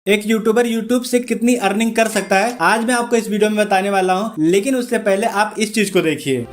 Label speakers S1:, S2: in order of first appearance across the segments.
S1: एक YouTuber YouTube से कितनी अर्निंग कर सकता है, आज मैं आपको इस वीडियो में बताने वाला हूं। लेकिन उससे पहले आप इस चीज को देखिए।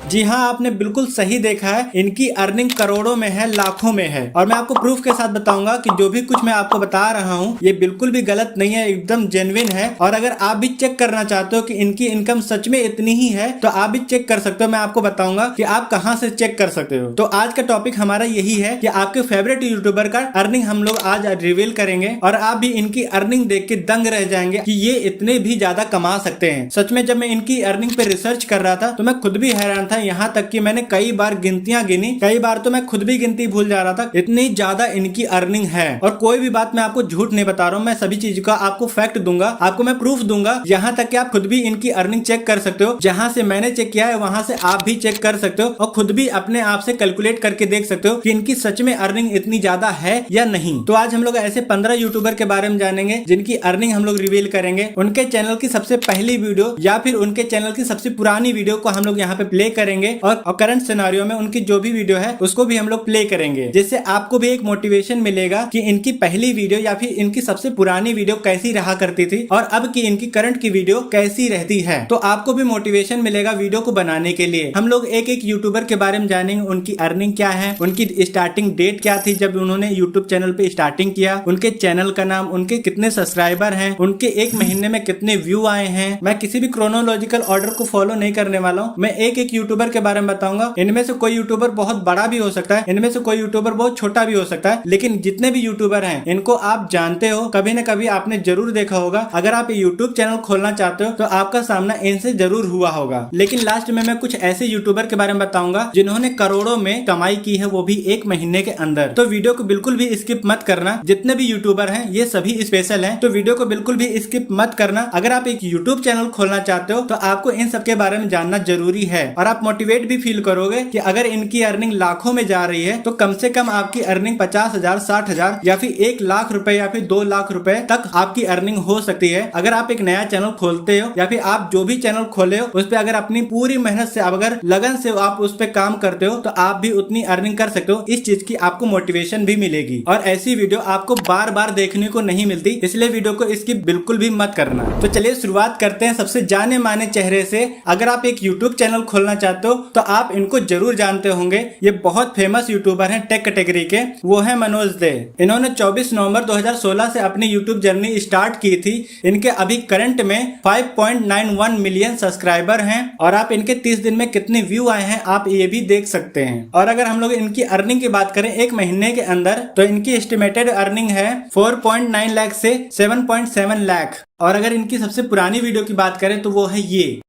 S1: जी हाँ, आपने बिल्कुल सही देखा है। इनकी अर्निंग करोड़ों में है, लाखों में है। और मैं आपको प्रूफ के साथ बताऊंगा कि जो भी कुछ मैं आपको बता रहा हूँ ये बिल्कुल भी गलत नहीं है, एकदम जेन्युइन है। और अगर आप भी चेक करना चाहते हो कि इनकी इनकम सच में इतनी ही है तो आप भी चेक कर सकते हो। मैं आपको बताऊंगा कि आप कहाँ से चेक कर सकते हो। तो आज का टॉपिक हमारा यही है कि आपके फेवरेट यूट्यूबर का अर्निंग हम लोग आज रिवील करेंगे और आप भी इनकी अर्निंग देख के दंग रह जाएंगे कि ये इतने भी ज्यादा कमा सकते हैं। सच में जब मैं इनकी अर्निंग पे रिसर्च कर रहा था तो मैं खुद भी हैरान था। यहाँ तक कि मैंने कई बार गिनतियां गिनी, कई बार तो मैं खुद भी गिनती भूल जा रहा था, इतनी ज्यादा इनकी अर्निंग है। और कोई भी बात मैं आपको झूठ नहीं बता रहा हूँ, मैं सभी चीज का आपको फैक्ट दूंगा, आपको मैं प्रूफ दूंगा। यहाँ तक कि आप खुद भी इनकी अर्निंग चेक कर सकते हो। जहां से मैंने चेक किया है वहां से आप भी चेक कर सकते हो और खुद भी अपने आप से कैलकुलेट करके देख सकते हो कि इनकी सच में अर्निंग इतनी ज्यादा है या नहीं। तो आज हम लोग ऐसे 15 यूट्यूबर के बारे में जानेंगे जिनकी अर्निंग हम लोग रिवील करेंगे। उनके चैनल की सबसे पहली वीडियो या फिर उनके चैनल की सबसे पुरानी वीडियो को हम लोग यहाँ पे प्ले करेंगे और करंट सिनेरियो में उनकी जो भी वीडियो है उसको भी हम लोग प्ले करेंगे, जिससे आपको भी एक मोटिवेशन मिलेगा कि इनकी पहली वीडियो या फिर इनकी सबसे पुरानी वीडियो कैसी रहा करती थी और अब की इनकी करंट की वीडियो कैसी रहती है। तो आपको भी मोटिवेशन मिलेगा वीडियो को बनाने के लिए। हम लोग एक एक यूट्यूबर के बारे में जानेंगे, उनकी अर्निंग क्या है, उनकी स्टार्टिंग डेट क्या थी जब उन्होंने यूट्यूब चैनल पे स्टार्टिंग किया, उनके चैनल का नाम, उनके कितने सब्सक्राइबर हैं, उनके एक महीने में कितने व्यू आए हैं। मैं किसी भी क्रोनोलॉजिकल ऑर्डर को फॉलो नहीं करने वाला हूँ, मैं एक एक यूट्यूबर के बारे में बताऊंगा। इनमें से कोई यूट्यूबर बहुत बड़ा भी हो सकता है, इनमें से कोई यूट्यूबर बहुत छोटा भी हो सकता है, लेकिन जितने भी यूट्यूबर हैं इनको आप जानते हो, कभी न कभी आपने जरूर देखा होगा। अगर आप यूट्यूब चैनल खोलना चाहते हो तो आपका सामना इनसे जरूर हुआ होगा। लेकिन लास्ट में मैं कुछ ऐसे यूट्यूबर के बारे में बताऊंगा जिन्होंने करोड़ों में कमाई की है, वो भी एक महीने के अंदर। तो वीडियो को बिल्कुल भी स्किप मत करना। जितने भी यूट्यूबर हैं ये सभी स्पेशल हैं, तो वीडियो को बिल्कुल भी स्किप मत करना। अगर आप एक यूट्यूब चैनल खोलना चाहते हो तो आपको इन सब के बारे में जानना जरूरी है और आप मोटिवेट भी फील करोगे कि अगर इनकी अर्निंग लाखों में जा रही है तो कम से कम आपकी अर्निंग 50,000, 60,000 या फिर 1 लाख रुपए या फिर 2 लाख रुपए तक आपकी अर्निंग हो सकती है। अगर आप एक नया चैनल खोलते हो या फिर आप जो भी चैनल खोले हो उस पे अगर अपनी पूरी मेहनत से, अगर लगन से आप उस पे काम करते हो तो आप भी उतनी अर्निंग कर सकते हो। इस चीज की आपको मोटिवेशन भी मिलेगी और ऐसी वीडियो आपको बार बार देखने को नहीं मिलती, इसलिए वीडियो को इसकी बिल्कुल भी मत करना। तो चलिए शुरुआत करते हैं सबसे जाने माने चेहरे से। अगर आप एक यूट्यूब चैनल खोलना चाहते हो तो आप इनको जरूर जानते होंगे। ये बहुत फेमस यूट्यूबर हैं टेक कैटेगरी के, वो है मनोज दे। इन्होंने 24 नवंबर 2016 से अपनी यूट्यूब जर्नी स्टार्ट की थी। इनके अभी करंट में 5.91 मिलियन सब्सक्राइबर हैं और आप इनके 30 दिन में कितने व्यू आए हैं आप ये भी देख सकते हैं। और अगर हम लोग इनकी अर्निंग की बात करें एक महीने के अंदर तो इनकी एस्टिमेटेड अर्निंग है 4.9 लाख से 7.7 लाख। और अगर इनकी सबसे पुरानी वीडियो की बात करें तो वो है ये।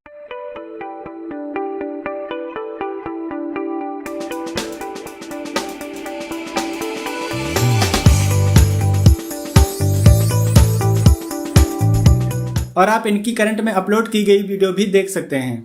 S1: और आप इनकी करंट में अपलोड की गई वीडियो भी देख सकते हैं।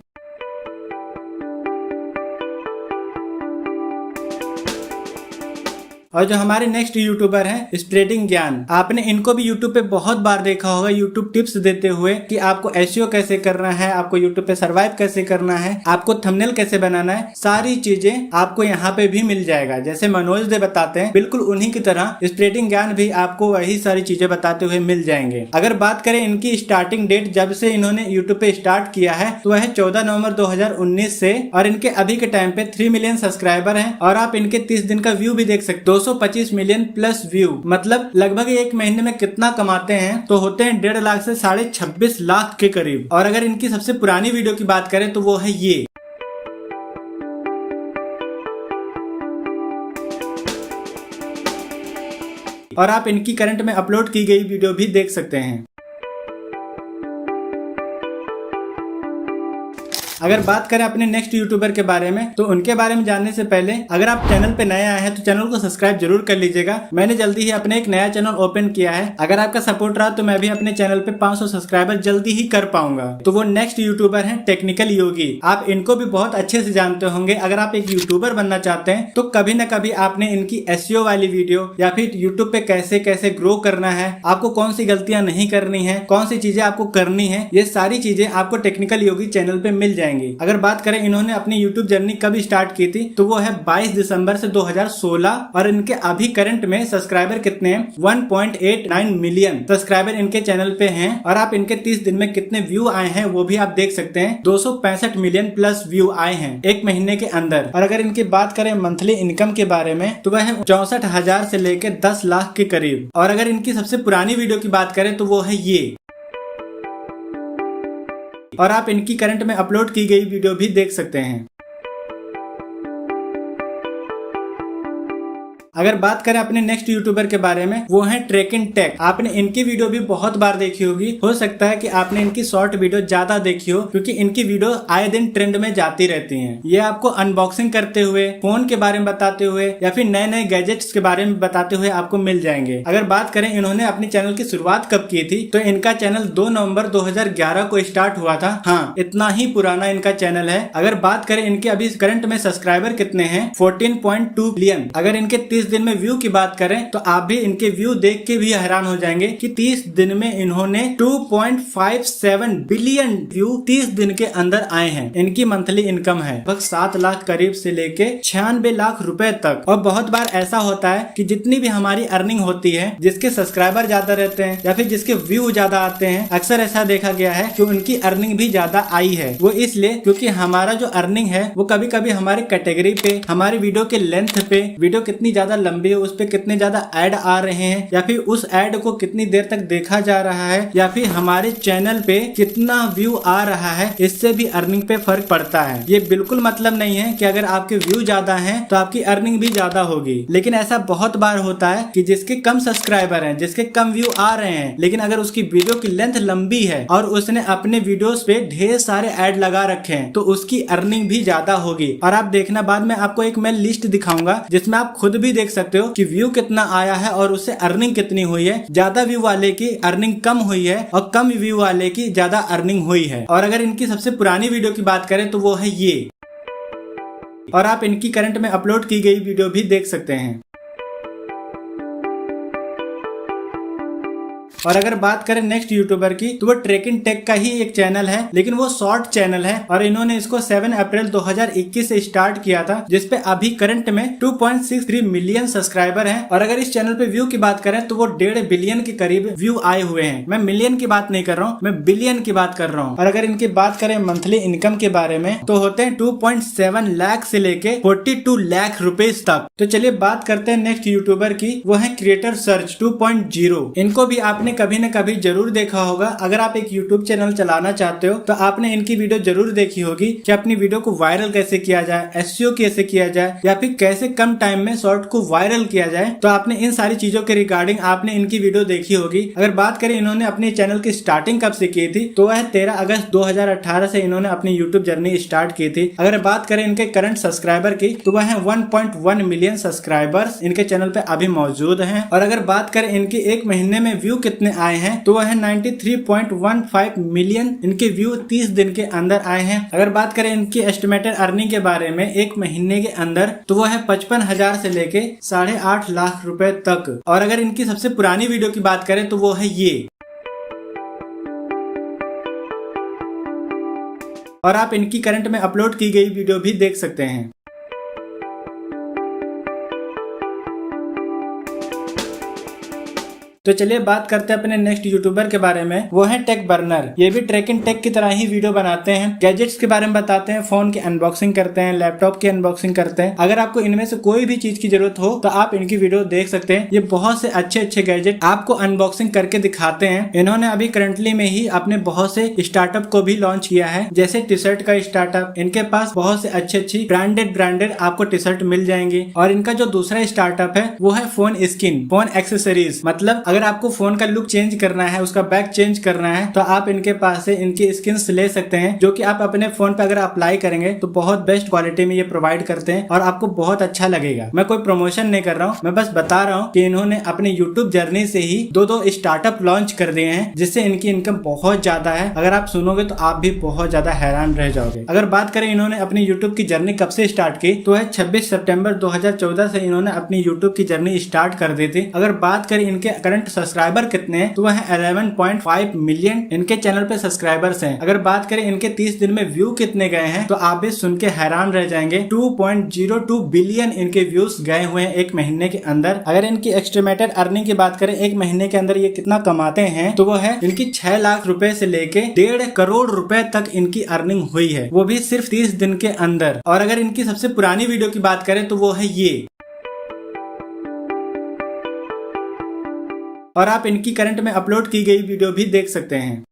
S1: और जो हमारे नेक्स्ट यूट्यूबर हैं स्प्रेडिंग ज्ञान, आपने इनको भी यूट्यूब पे बहुत बार देखा होगा यूट्यूब टिप्स देते हुए कि आपको एसईओ कैसे करना है, आपको यूट्यूब पे सर्वाइव कैसे करना है, आपको थंबनेल कैसे बनाना है, सारी चीजें आपको यहाँ पे भी मिल जाएगा। जैसे मनोज दे बताते हैं बिल्कुल उन्हीं की तरह स्प्रेडिंग ज्ञान भी आपको वही सारी चीजें बताते हुए मिल जाएंगे। अगर बात करें इनकी स्टार्टिंग डेट जब से इन्होंने यूट्यूब पे स्टार्ट किया है तो वह है 14 नवंबर 2019 से और इनके अभी के टाइम पे 3 मिलियन सब्सक्राइबर हैं और आप इनके 30 दिन का व्यू भी देख सकते हो। 225 मिलियन प्लस व्यू, मतलब लगभग एक महीने में कितना कमाते हैं तो होते हैं 1.5 लाख से 26.5 लाख के करीब। और अगर इनकी सबसे पुरानी वीडियो की बात करें तो वो है ये। और आप इनकी करंट में अपलोड की गई वीडियो भी देख सकते हैं। अगर बात करें अपने नेक्स्ट यूट्यूबर के बारे में तो उनके बारे में जानने से पहले अगर आप चैनल पे नए आए हैं तो चैनल को सब्सक्राइब जरूर कर लीजिएगा। मैंने जल्दी ही अपने एक नया चैनल ओपन किया है, अगर आपका सपोर्ट रहा तो मैं भी अपने चैनल पे 500 सब्सक्राइबर जल्दी ही कर पाऊंगा। तो वो नेक्स्ट यूट्यूबर हैं टेक्निकल योगी। आप इनको भी बहुत अच्छे से जानते होंगे। अगर आप एक यूट्यूबर बनना चाहते हैं तो कभी न कभी आपने इनकी एसईओ वाली वीडियो या फिर यूट्यूब पे कैसे कैसे ग्रो करना है, आपको कौन सी गलतियां नहीं करनी है, कौन सी चीजें आपको करनी है, ये सारी चीजें आपको टेक्निकल योगी चैनल पे मिल जाएंगी। जाएंगी। अगर बात करें इन्होंने अपनी यूट्यूब जर्नी कब स्टार्ट की थी, तो वो है 22 दिसंबर से 2016 और इनके अभी करंट में सब्सक्राइबर कितने हैं, 1.89 मिलियन सब्सक्राइबर इनके चैनल पे हैं। और आप इनके 30 दिन में कितने व्यू आए हैं वो भी आप देख सकते हैं, 265 मिलियन प्लस व्यू आए हैं एक महीने के अंदर। और अगर इनकी बात करें मंथली इनकम के बारे में, तो वह है 64,000 से लेकर 10 लाख के करीब। और अगर इनकी सबसे पुरानी वीडियो की बात करें तो वो है ये, और आप इनकी करंट में अपलोड की गई वीडियो भी देख सकते हैं। अगर बात करें अपने नेक्स्ट यूट्यूबर के बारे में, वो है ट्रेकिंग टेक। आपने इनकी वीडियो भी बहुत बार देखी होगी, हो सकता है कि आपने इनकी शॉर्ट वीडियो ज्यादा देखी हो, क्योंकि इनकी वीडियो आए दिन ट्रेंड में जाती रहती हैं। ये आपको अनबॉक्सिंग करते हुए, फोन के बारे में बताते हुए या फिर नए नए गैजेट्स के बारे में बताते हुए आपको मिल जाएंगे। अगर बात करें इन्होंने अपने चैनल की शुरुआत कब की थी, तो इनका चैनल 2 नवंबर 2011 को स्टार्ट हुआ था। हाँ, इतना ही पुराना इनका चैनल है। अगर बात करें इनके अभी करंट में सब्सक्राइबर कितने हैं, 14.2 मिलियन। अगर इनके 30 दिन में व्यू की बात करें तो आप भी इनके व्यू देख के भी हैरान हो जाएंगे कि 30 दिन में इन्होंने 2.57 बिलियन व्यू 30 दिन के अंदर आए हैं। इनकी मंथली इनकम है लगभग 7 लाख करीब से लेके 96 लाख रुपए तक। और बहुत बार ऐसा होता है कि जितनी भी हमारी अर्निंग होती है, जिसके सब्सक्राइबर ज्यादा रहते हैं या फिर जिसके व्यू ज्यादा आते हैं, अक्सर ऐसा देखा गया है कि उनकी अर्निंग भी ज्यादा आई है। वो इसलिए क्योंकि हमारा जो अर्निंग है वो कभी कभी हमारी कैटेगरी पे, हमारी वीडियो के लेंथ पे, वीडियो कितनी ज्यादा लंबी है उस पे कितने ज्यादा ऐड आ रहे हैं, या फिर उस ऐड को कितनी देर तक देखा जा रहा है, या फिर हमारे चैनल पे कितना व्यू आ रहा है, इससे भी अर्निंग पे फर्क पड़ता है। ये बिल्कुल मतलब नहीं है कि अगर आपके व्यू ज्यादा हैं तो आपकी अर्निंग भी ज्यादा होगी, लेकिन ऐसा बहुत बार होता है कि जिसके कम सब्सक्राइबर हैं, जिसके कम व्यू आ रहे हैं, लेकिन अगर उसकी वीडियो की लेंथ लंबी है और उसने अपने वीडियोस पे ढेर सारे ऐड लगा रखे हैं, तो उसकी अर्निंग भी ज्यादा होगी। और आप देखना, बाद में आपको एक मैं लिस्ट दिखाऊंगा जिसमें आप खुद भी देख सकते हो कि व्यू कितना आया है और उससे अर्निंग कितनी हुई है। ज्यादा व्यू वाले की अर्निंग कम हुई है और कम व्यू वाले की ज्यादा अर्निंग हुई है। और अगर इनकी सबसे पुरानी वीडियो की बात करें तो वो है ये, और आप इनकी करंट में अपलोड की गई वीडियो भी देख सकते हैं। और अगर बात करें नेक्स्ट यूट्यूबर की, तो वो ट्रेकिंग टेक का ही एक चैनल है, लेकिन वो शॉर्ट चैनल है और इन्होंने इसको 7 अप्रैल 2021 से स्टार्ट किया था, जिसपे अभी करंट में 2.63 मिलियन सब्सक्राइबर हैं। और अगर इस चैनल पे व्यू की बात करें तो वो 1.5 बिलियन के करीब व्यू आए हुए हैं। मैं मिलियन की बात नहीं कर रहा हूँ, मैं बिलियन की बात कर रहा हूँ। और अगर इनकी बात करें मंथली इनकम के बारे में, तो होते हैं 2.7 लाख से लेके 42 लाख रुपीज तक। तो चलिए बात करते हैं नेक्स्ट यूट्यूबर की, वो है क्रिएटर सर्च 2.0। इनको भी आपने कभी न कभी जरूर देखा होगा। अगर आप एक YouTube चैनल चलाना चाहते हो तो आपने इनकी वीडियो जरूर देखी होगी कि अपनी वीडियो को वायरल कैसे किया जाए, SEO कैसे किया जाए, या फिर कैसे कम टाइम में शॉर्ट को वायरल किया जाए। तो आपने इन सारी चीजों के रिगार्डिंग आपने इनकी वीडियो देखी होगी। अगर बात करें इन्होंने अपने चैनल की स्टार्टिंग कब से की थी, तो वह 13 अगस्त 2018 से इन्होंने अपनी यूट्यूब जर्नी स्टार्ट की थी। अगर बात करें इनके करंट सब्सक्राइबर की, तो वह है 1.1 मिलियन सब्सक्राइबर्स इनके चैनल पे अभी मौजूद हैं। और अगर बात करें इनके एक महीने में व्यू कितने आए हैं, तो वह है 93.15 मिलियन इनके व्यू 30 दिन के अंदर आए हैं। अगर बात करें इनकी एस्टिमेटेड अर्निंग के बारे में एक महीने के अंदर, तो वह है 55,000 से लेके 8.5 लाख रुपए तक। और अगर इनकी सबसे पुरानी वीडियो की बात करें तो वो है ये, और आप इनकी करंट में अपलोड की गई वीडियो भी देख सकते हैं। तो चलिए बात करते हैं अपने नेक्स्ट यूट्यूबर के बारे में, वो है टेक बर्नर। ये भी ट्रेकिंग टेक की तरह ही वीडियो बनाते हैं, गैजेट्स के बारे में बताते हैं, फोन की अनबॉक्सिंग करते हैं, लैपटॉप की अनबॉक्सिंग करते हैं। अगर आपको इनमें से कोई भी चीज की जरूरत हो तो आप इनकी वीडियो देख सकते हैं। ये बहुत से अच्छे अच्छे गैजेट आपको अनबॉक्सिंग करके दिखाते हैं। इन्होंने अभी करंटली में ही अपने बहुत से स्टार्टअप को भी लॉन्च किया है, जैसे टी शर्ट का स्टार्टअप। इनके पास बहुत से अच्छी ब्रांडेड आपको टी शर्ट मिल जाएंगी। और इनका जो दूसरा स्टार्टअप है वो है फोन स्किन, फोन एक्सेसरीज। मतलब अगर आपको फोन का लुक चेंज करना है, उसका बैक चेंज करना है, तो आप इनके पास से इनकी स्किन्स ले सकते हैं, जो कि आप अपने फोन पे अगर अप्लाई करेंगे तो बहुत बेस्ट क्वालिटी में ये प्रोवाइड करते हैं और आपको बहुत अच्छा लगेगा। मैं कोई प्रमोशन नहीं कर रहा हूँ, मैं बस बता रहा हूँ कि इन्होंने अपनी यूट्यूब जर्नी से ही दो स्टार्टअप लॉन्च कर दिए हैं, जिससे इनकी इनकम बहुत ज्यादा है। अगर आप सुनोगे तो आप भी बहुत ज्यादा हैरान रह जाओगे। अगर बात करें इन्होंने अपनी यूट्यूब की जर्नी कब से स्टार्ट की, तो है 26 सितंबर 2014 से इन्होंने अपनी यूट्यूब की जर्नी स्टार्ट कर दी थी। अगर बात करें इनके करंट करंट सब्सक्राइबर कितने हैं, तो वह है 11.5 मिलियन इनके चैनल पे सब्सक्राइबर्स हैं। अगर बात करें इनके 30 दिन में व्यू कितने गए हैं, तो आप भी सुन के हैरान रह जाएंगे। 2.02 बिलियन इनके व्यूज गए हुए हैं एक महीने के अंदर। अगर इनकी एस्टिमेटेड अर्निंग की बात करें एक महीने के अंदर ये कितना कमाते हैं, तो वो है इनकी 6 लाख रुपए से लेके 1.5 करोड़ रुपए तक इनकी अर्निंग हुई है, वो भी सिर्फ 30 दिन के अंदर। और अगर इनकी सबसे पुरानी वीडियो की बात करें तो वो है ये, और आप इनकी करंट में अपलोड की गई वीडियो भी देख सकते हैं।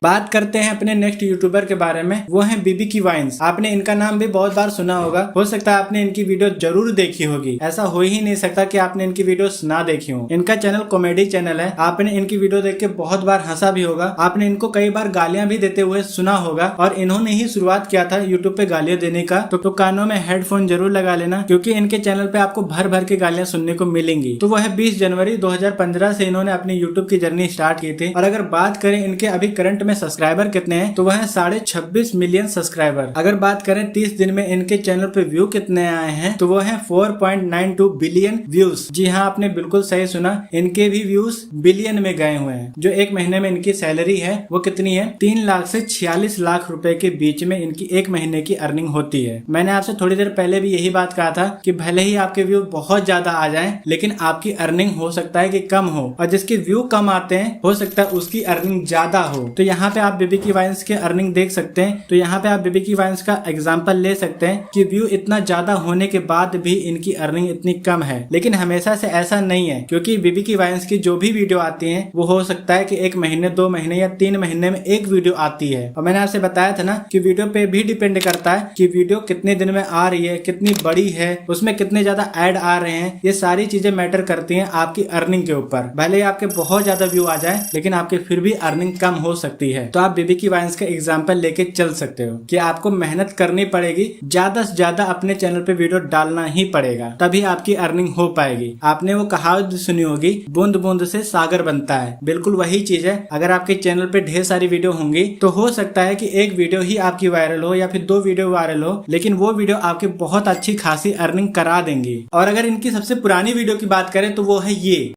S1: बात करते हैं अपने नेक्स्ट यूट्यूबर के बारे में, वो है बीबीकी वाइन्स। आपने इनका नाम भी बहुत बार सुना होगा, हो सकता है आपने इनकी वीडियो जरूर देखी होगी। ऐसा हो ही नहीं सकता कि आपने इनकी वीडियो ना देखी हो। इनका चैनल कॉमेडी चैनल है। आपने इनकी वीडियो देख के बहुत बार हंसा भी होगा। आपने इनको कई बार गालियां भी देते हुए सुना होगा, और इन्होंने ही शुरुआत किया था यूट्यूब पे गालियां देने का। तो कानों में हेडफोन जरूर लगा लेना, क्योंकि इनके चैनल पे आपको भर भर के गालियां सुनने को मिलेंगी। तो वो है 20 जनवरी 2015 से इन्होंने अपनी यूट्यूब की जर्नी स्टार्ट की थी। और अगर बात करें इनके अभी करंट में सब्सक्राइबर कितने हैं, तो वह है 26.5 मिलियन सब्सक्राइबर। अगर बात करें 30 दिन में इनके चैनल पे व्यू कितने आए हैं, तो वो है 4.92 बिलियन व्यूज। जी हाँ, आपने बिल्कुल सही सुना, इनके भी व्यूज बिलियन में गए हुए हैं। जो एक महीने में इनकी सैलरी है वो कितनी है, 3 लाख से 46 लाख रुपए के बीच में इनकी एक महीने की अर्निंग होती है। मैंने आपसे थोड़ी देर पहले भी यही बात कहा था कि भले ही आपके व्यू बहुत ज्यादा आ जाए, लेकिन आपकी अर्निंग हो सकता है कि कम हो, और जिसके व्यू कम आते हैं हो सकता है उसकी अर्निंग ज्यादा हो। तो यहाँ पे आप बीबीकी वाइन्स के अर्निंग देख सकते हैं। तो यहाँ पे आप बीबीकी वाइन्स का एग्जांपल ले सकते हैं कि व्यू इतना ज्यादा होने के बाद भी इनकी अर्निंग इतनी कम है। लेकिन हमेशा से ऐसा नहीं है, क्योंकि बीबीकी वाइन्स की जो भी वीडियो आती है वो हो सकता है कि 1 महीने 2 महीने या 3 महीने में एक वीडियो आती है। और मैंने आपसे बताया था ना कि वीडियो पे भी डिपेंड करता है कि वीडियो कितने दिन में आ रही है, कितनी बड़ी है, उसमें कितने ज्यादा ऐड आ रहे हैं। ये सारी चीजें मैटर करती है आपकी अर्निंग के ऊपर। भले ही आपके बहुत ज्यादा व्यू आ जाए, लेकिन आपके फिर भी अर्निंग कम हो सकती है। तो आप बीबीकी वाइन्स का एग्जांपल लेके चल सकते हो कि आपको मेहनत करनी पड़ेगी, ज्यादा से ज्यादा अपने चैनल पे वीडियो डालना ही पड़ेगा, तभी आपकी अर्निंग हो पाएगी। आपने वो कहावत सुनी होगी, बूंद बूंद से सागर बनता है। बिल्कुल वही चीज है। अगर आपके चैनल पे ढेर सारी वीडियो होंगी तो हो सकता है कि एक वीडियो ही आपकी वायरल हो या फिर 2 वीडियो वायरल हो, लेकिन वो वीडियो आपकी बहुत अच्छी खासी अर्निंग करा देंगी। और अगर इनकी सबसे पुरानी वीडियो की बात करें तो वो है ये,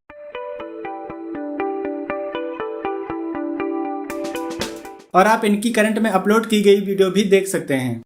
S1: और आप इनकी करंट में अपलोड की गई वीडियो भी देख सकते हैं।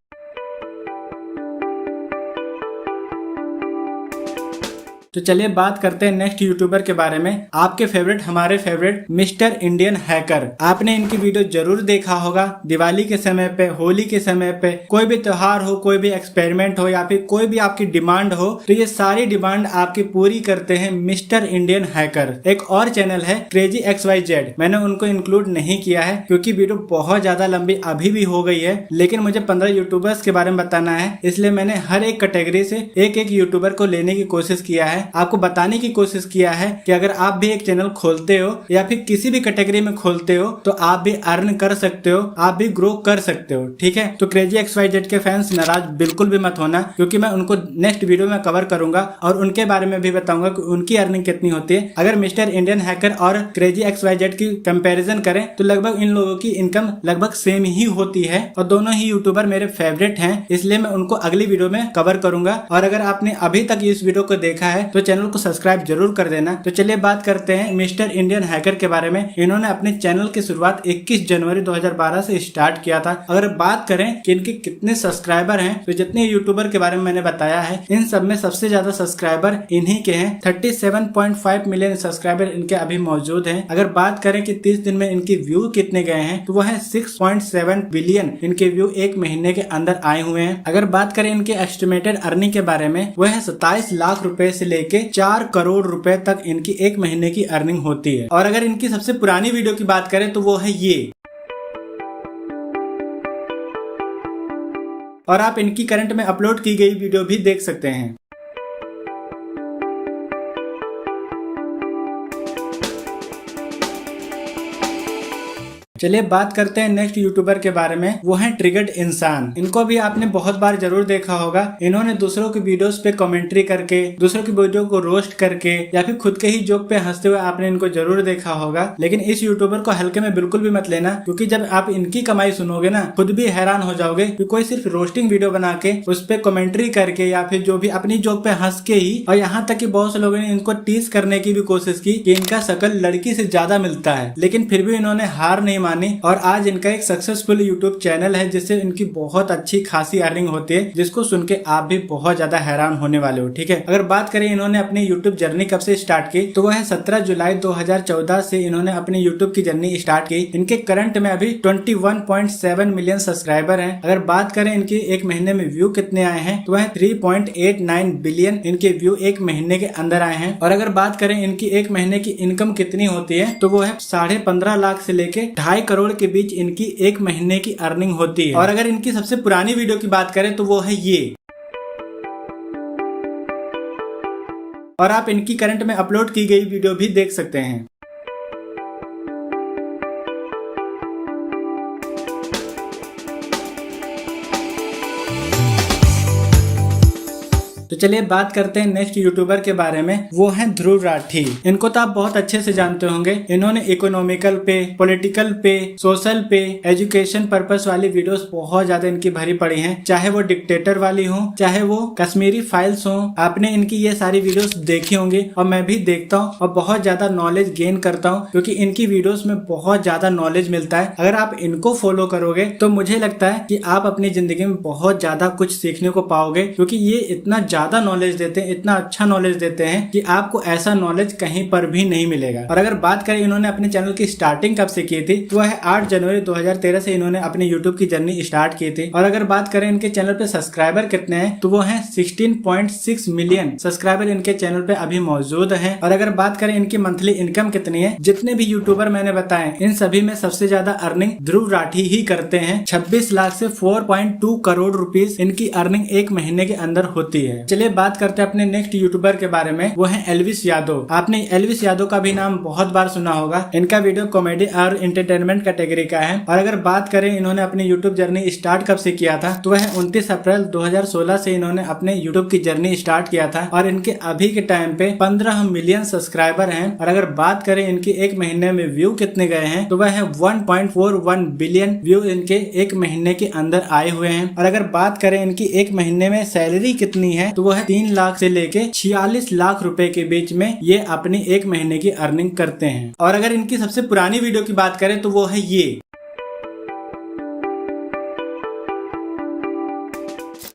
S1: तो चलिए बात करते हैं नेक्स्ट यूट्यूबर के बारे में, आपके फेवरेट, हमारे फेवरेट मिस्टर इंडियन हैकर। आपने इनकी वीडियो जरूर देखा होगा। दिवाली के समय पे, होली के समय पे, कोई भी त्योहार हो, कोई भी एक्सपेरिमेंट हो, या फिर कोई भी आपकी डिमांड हो, तो ये सारी डिमांड आपकी पूरी करते हैं मिस्टर इंडियन हैकर। एक और चैनल है क्रेजी XYZ, मैंने उनको इंक्लूड नहीं किया है क्योंकि वीडियो बहुत ज्यादा लंबी अभी भी हो गई है, लेकिन मुझे 15 यूट्यूबर्स के बारे में बताना है, इसलिए मैंने हर एक कैटेगरी से एक यूट्यूबर को लेने की कोशिश किया है। आपको बताने की कोशिश किया है कि अगर आप भी एक चैनल खोलते हो या फिर किसी भी कैटेगरी में खोलते हो तो आप भी अर्न कर सकते हो, आप भी ग्रो कर सकते हो। ठीक है, तो क्रेजी XYZ के फैंस नाराज बिल्कुल भी मत होना, क्योंकि मैं उनको नेक्स्ट वीडियो में कवर करूंगा और उनके बारे में भी बताऊंगा कि उनकी अर्निंग कितनी होती है। अगर मिस्टर इंडियन हैकर और क्रेजी XYZ की कंपेरिजन करें तो लगभग इन लोगों की इनकम लगभग सेम ही होती है, और दोनों ही यूट्यूबर मेरे फेवरेट हैं, इसलिए मैं उनको अगली वीडियो में कवर करूंगा। और अगर आपने अभी तक इस वीडियो को देखा है तो चैनल को सब्सक्राइब जरूर कर देना। तो चलिए बात करते हैं मिस्टर इंडियन हैकर के बारे में। इन्होंने अपने चैनल की शुरुआत 21 जनवरी 2012 से स्टार्ट किया था। अगर बात करें कि इनके कितने सब्सक्राइबर हैं, तो जितने यूट्यूबर के बारे में मैंने बताया है, इन सब में सबसे ज्यादा सब्सक्राइबर इन्हीं के हैं। 37.5 मिलियन सब्सक्राइबर इनके अभी मौजूद हैं। अगर बात करें कि 30 दिन में इनके व्यू कितने गए हैं, तो वो है 6.7 बिलियन इनके व्यू एक महीने के अंदर आए हुए हैं। अगर बात करें इनके एस्टिमेटेड अर्निंग के बारे में, वो है 27 लाख रुपए से लेके 4 करोड़ रुपए तक इनकी एक महीने की अर्निंग होती है। और अगर इनकी सबसे पुरानी वीडियो की बात करें तो वो है ये, और आप इनकी करंट में अपलोड की गई वीडियो भी देख सकते हैं। चलिए बात करते हैं नेक्स्ट यूट्यूबर के बारे में, वो है ट्रिगर्ड इंसान। इनको भी आपने बहुत बार जरूर देखा होगा। इन्होंने दूसरों की वीडियोस पे कमेंट्री करके, दूसरों की वीडियो को रोस्ट करके या फिर खुद के ही जोक पे हंसते हुए आपने इनको जरूर देखा होगा। लेकिन इस यूट्यूबर को हल्के में बिल्कुल भी मत लेना, क्योंकि जब आप इनकी कमाई सुनोगे ना, खुद भी हैरान हो जाओगे कि कोई सिर्फ रोस्टिंग वीडियो बना के उस पे कमेंट्री करके या फिर जो भी अपनी जोक पे हंस के ही, और यहाँ तक कि बहुत से लोगों ने इनको टीज करने की भी कोशिश की कि इनका शकल लड़की से ज्यादा मिलता है, लेकिन फिर भी इन्होंने हार नहीं मानी और आज इनका एक सक्सेसफुल यूट्यूब चैनल है जिससे इनकी बहुत अच्छी खासी अर्निंग होती है, जिसको सुन के आप भी बहुत ज्यादा हैरान होने वाले हो। ठीक है, अगर बात करें इन्होंने अपनी यूट्यूब जर्नी कब से स्टार्ट की, तो वह है 17 जुलाई 2014 से इन्होंने अपनी यूट्यूब की जर्नी स्टार्ट की। इनके करंट में अभी 21.7 मिलियन सब्सक्राइबर हैं। अगर बात करें इनके एक महीने में व्यू कितने आए हैं, तो वह 3.89 बिलियन इनके व्यू एक महीने के अंदर आए हैं। और अगर बात करें इनकी एक महीने की इनकम कितनी होती है, तो वो है 15.5 लाख से लेके 2.5 करोड़ के बीच इनकी एक महीने की अर्निंग होती है। और अगर इनकी सबसे पुरानी वीडियो की बात करें तो वो है ये, और आप इनकी करंट में अपलोड की गई वीडियो भी देख सकते हैं। तो चलिए बात करते हैं नेक्स्ट यूट्यूबर के बारे में, वो है ध्रुव राठी। इनको तो आप बहुत अच्छे से जानते होंगे। इन्होंने इकोनॉमिकल पे, पॉलिटिकल पे, सोशल पे, एजुकेशन पर्पस वाली वीडियोस बहुत ज्यादा इनकी भरी पड़ी हैं। चाहे वो डिक्टेटर वाली हो, चाहे वो कश्मीरी फाइल्स हो, आपने इनकी ये सारी वीडियोस देखी होंगी और मैं भी देखता हूँ और बहुत ज्यादा नॉलेज गेन करता हूँ, क्योंकि इनकी वीडियोस में बहुत ज्यादा नॉलेज मिलता है। अगर आप इनको फॉलो करोगे तो मुझे लगता है कि आप अपनी जिंदगी में बहुत ज्यादा कुछ सीखने को पाओगे, क्योंकि ये इतना ज्यादा नॉलेज देते हैं, इतना अच्छा नॉलेज देते हैं कि आपको ऐसा नॉलेज कहीं पर भी नहीं मिलेगा। और अगर बात करें इन्होंने अपने चैनल की स्टार्टिंग कब से की थी, तो वह है 8 जनवरी 2013 से इन्होंने अपने यूट्यूब की जर्नी स्टार्ट की थी। और अगर बात करें इनके चैनल पे सब्सक्राइबर कितने हैं, तो वो है 16.6 मिलियन सब्सक्राइबर इनके चैनल पे अभी मौजूद है। और अगर बात करें इनकी मंथली इनकम कितनी है, जितने भी यूट्यूबर मैंने बताए इन सभी में सबसे ज्यादा अर्निंग ध्रुव राठी ही करते हैं। 26 लाख से 4.2 करोड़ रुपीस इनकी अर्निंग एक महीने के अंदर होती है। चलिए बात करते हैं अपने नेक्स्ट यूट्यूबर के बारे में, वो है एल्विस यादव। आपने एल्विस यादव का भी नाम बहुत बार सुना होगा। इनका वीडियो कॉमेडी और एंटरटेनमेंट कैटेगरी का है। और अगर बात करें इन्होंने अपनी यूट्यूब जर्नी स्टार्ट कब से किया था, तो वह 29 अप्रैल 2016 से इन्होंने अपने यूट्यूब की जर्नी स्टार्ट किया था। और इनके अभी के टाइम पे 15 मिलियन सब्सक्राइबर हैं। और अगर बात करें इनकी एक महीने में व्यू कितने गए हैं, तो वह है 1.41 बिलियन व्यू इनके एक महीने के अंदर आए हुए हैं। और अगर बात करें इनकी एक महीने में सैलरी कितनी है, तो वह है 3 लाख से लेके 46 लाख रुपए के बीच में ये अपनी एक महीने की अर्निंग करते हैं। और अगर इनकी सबसे पुरानी वीडियो की बात करें तो वो है ये।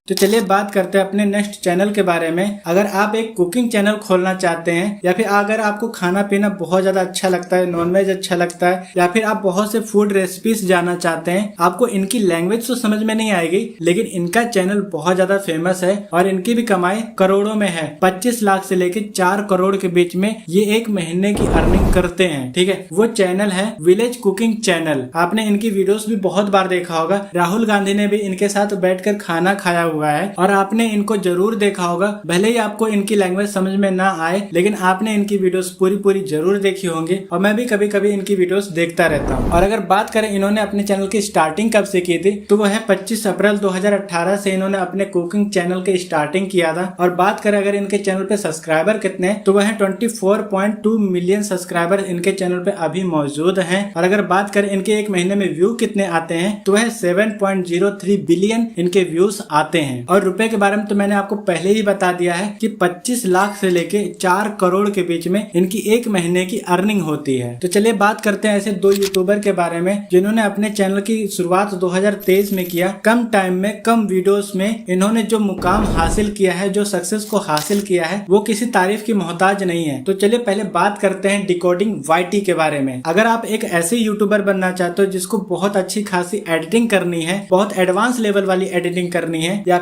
S1: तो चलिए बात करते हैं अपने नेक्स्ट चैनल के बारे में। अगर आप एक कुकिंग चैनल खोलना चाहते हैं, या फिर अगर आपको खाना पीना बहुत ज्यादा अच्छा लगता है, नॉनवेज अच्छा लगता है, या फिर आप बहुत से फूड रेसिपीज जानना चाहते हैं, आपको इनकी लैंग्वेज तो समझ में नहीं आएगी, लेकिन इनका चैनल बहुत ज्यादा फेमस है और इनकी भी कमाई करोड़ों में है। 25 लाख से लेके 4 करोड़ के बीच में ये एक महीने की अर्निंग करते हैं। ठीक है, वो चैनल है विलेज कुकिंग चैनल। आपने इनकी वीडियोस भी बहुत बार देखा होगा। राहुल गांधी ने भी इनके साथ बैठकर खाना खाया हुआ है और आपने इनको जरूर देखा होगा। भले ही आपको इनकी लैंग्वेज समझ में ना आए, लेकिन आपने इनकी वीडियोस पूरी जरूर देखी होंगी। और मैं भी कभी कभी इनकी वीडियोस देखता रहता हूँ। और अगर बात करें इन्होंने अपने चैनल की स्टार्टिंग कब से की थी, तो वो है 25 अप्रैल 2018 से इन्होंने अपने कुकिंग चैनल की स्टार्टिंग किया था। और बात करें अगर इनके चैनल पे सब्सक्राइबर कितने, तो वह है 24.2 मिलियन सब्सक्राइबर इनके चैनल पे अभी मौजूद हैं। और अगर बात करें इनके एक महीने में व्यू कितने आते हैं, तो वह 7.03 बिलियन इनके व्यूज आते हैं। और रुपए के बारे में तो मैंने आपको पहले ही बता दिया है कि 25 लाख से लेके 4 करोड़ के बीच में इनकी एक महीने की अर्निंग होती है। तो चलिए बात करते हैं ऐसे 2 यूट्यूबर के बारे में जिन्होंने अपने चैनल की शुरुआत 2023 में किया। कम टाइम में, कम वीडियोस में इन्होंने जो मुकाम हासिल किया है, जो सक्सेस को हासिल किया है, वो किसी तारीफ की मोहताज नहीं है। तो चलिए पहले बात करते हैं डिकोडिंग YT के बारे में। अगर आप एक ऐसे यूट्यूबर बनना चाहते हो जिसको बहुत अच्छी खासी एडिटिंग करनी है, बहुत एडवांस लेवल वाली एडिटिंग करनी है, या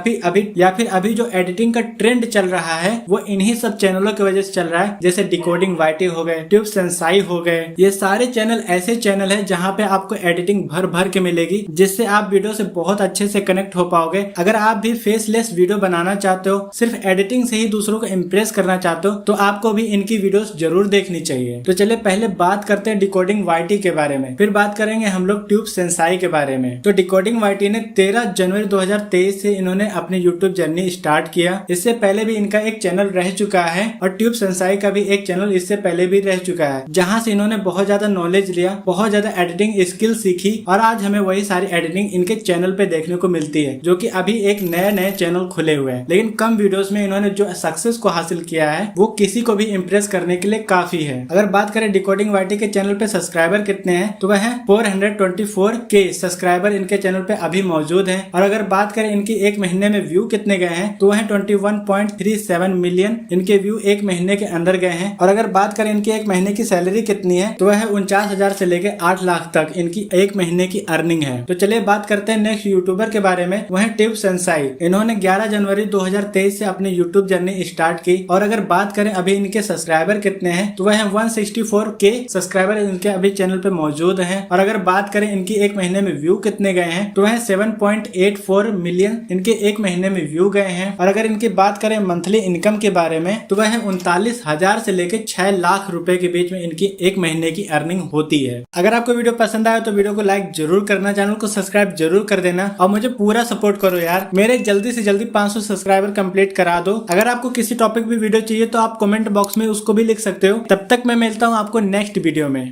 S1: या फिर अभी जो एडिटिंग का ट्रेंड चल रहा है वो इन्हीं सब चैनलों की वजह से चल रहा है, जैसे डिकोडिंग वाईटी हो गए, ट्यूब सेंसाई हो गए। ये सारे चैनल ऐसे चैनल है जहाँ पे आपको एडिटिंग भर भर के मिलेगी, जिससे आप वीडियो से बहुत अच्छे से कनेक्ट हो पाओगे। अगर आप भी फेसलेस वीडियो बनाना चाहते हो, सिर्फ एडिटिंग से ही दूसरों को इम्प्रेस करना चाहते हो, तो आपको भी इनकी वीडियोस जरूर देखनी चाहिए। तो चलिए पहले बात करते हैं डिकोडिंग वाईटी के बारे में, फिर बात करेंगे हम लोग ट्यूब सेंसाई के बारे में। तो डिकोडिंग वाईटी ने 13 जनवरी 2023 से इन्होंने अपनी यूट्यूब जर्नी स्टार्ट किया। इससे पहले भी इनका एक चैनल रह चुका है और ट्यूब सेंसाई का भी एक चैनल इससे पहले भी रह चुका है, जहाँ से इन्होंने बहुत ज्यादा नॉलेज लिया, बहुत ज्यादा एडिटिंग स्किल सीखी और आज हमें वही सारी एडिटिंग इनके चैनल पे देखने को मिलती है, जो कि अभी एक नए चैनल खुले हुए हैं। लेकिन कम वीडियोस में इन्होंने जो सक्सेस को हासिल किया है वो किसी को भी इम्प्रेस करने के लिए काफी है। अगर बात करें डिकोडिंग वाईटी के चैनल पे सब्सक्राइबर कितने हैं, तो वह 424K सब्सक्राइबर इनके चैनल पे अभी मौजूद है। और अगर बात करें इनकी एक महीने में व्यू कितने गए हैं, तो वह 21.37 मिलियन इनके व्यू एक महीने के अंदर गए हैं। और अगर बात करें इनकी एक महीने की सैलरी कितनी है, तो वह 49,000 से लेके 8 लाख तक इनकी एक महीने की अर्निंग है। तो चलिए बात करते हैं नेक्स्ट यूट्यूबर के बारे में, वह ट्यूब सेंसाई। इन्होंने 11 जनवरी 2023 से अपनी यूट्यूब जर्नी स्टार्ट की। और अगर बात करें अभी इनके सब्सक्राइबर कितने हैं, तो वह 164K सब्सक्राइबर इनके अभी चैनल पे मौजूद हैं। और अगर बात करें इनकी एक महीने में व्यू कितने गए हैं, तो वह 7.84 मिलियन इनके एक महीने में व्यू गए हैं। और अगर इनकी बात करें मंथली इनकम के बारे में, तो वह 39,000 से लेके 6 लाख रुपए के बीच में इनकी एक महीने की अर्निंग होती है। अगर आपको वीडियो पसंद आया तो वीडियो को लाइक जरूर करना, चैनल को सब्सक्राइब जरूर कर देना और मुझे पूरा सपोर्ट करो यार। मेरे जल्दी से जल्दी 500 सब्सक्राइबर कंप्लीट करा दो। अगर आपको किसी टॉपिक पे वीडियो चाहिए तो आप कमेंट बॉक्स में उसको भी लिख सकते हो। तब तक मैं मिलता हूँ आपको नेक्स्ट वीडियो में।